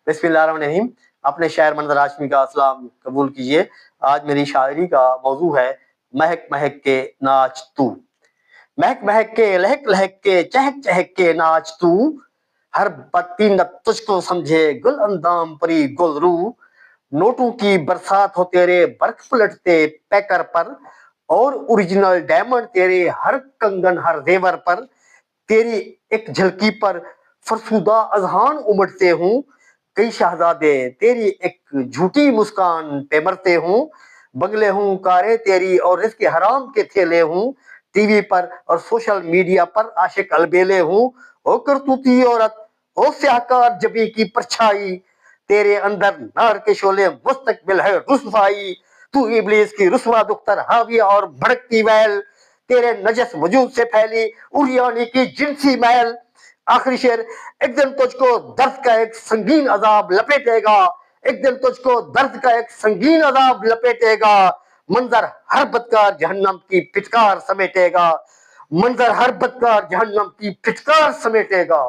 بسم اللہ الرحمن الرحیم. اپنے شاعر منظر ہاشمی کا سلام قبول کیجیے. آج میری شاعری کا موضوع ہے مہک مہک کے ناچ تو. مہک مہک کے لہک لہک کے چہک چہک کے ناچ تو، ہر بدتینت تجھ کو سمجھے گل اندام پری گل رو. نوٹوں کی برسات ہو تیرے برق پلٹتے پیکر پر، اور اوریجنل ڈائمنڈ تیرے ہر کنگن ہر زیور پر. تیری ایک جھلکی پر فرسودہ اذہان امٹتے ہوں، کئی شہزادے تیری ایک جھوٹی مسکان پہ مرتے ہوں. بنگلے ہوں کاریں تیری اور رزق حرام کے تھیلے ہوں، ٹی وی پر اور سوشل میڈیا پر عاشق البیلے ہوں. ہو کرتوتی عورت ہو سیاہکار جبی کی پرچھائی، تیرے اندر نار کے شعلے مستقبل ہے رسوائی. تو ابلیس کی رسوا دختر حاویہ اور بھڑکتی ویل، تیرے نجس وجود سے پھیلی اوریانی کی جنسی میل. آخری شعر. ایک دن تجھ کو درد کا ایک سنگین عذاب لپیٹے گا، ایک دن تجھ کو درد کا ایک سنگین عذاب لپیٹے گا. منظر ہر بدکار جہنم کی پھٹکار سمیٹے گا، منظر ہر بدکار جہنم کی پھٹکار سمیٹے گا.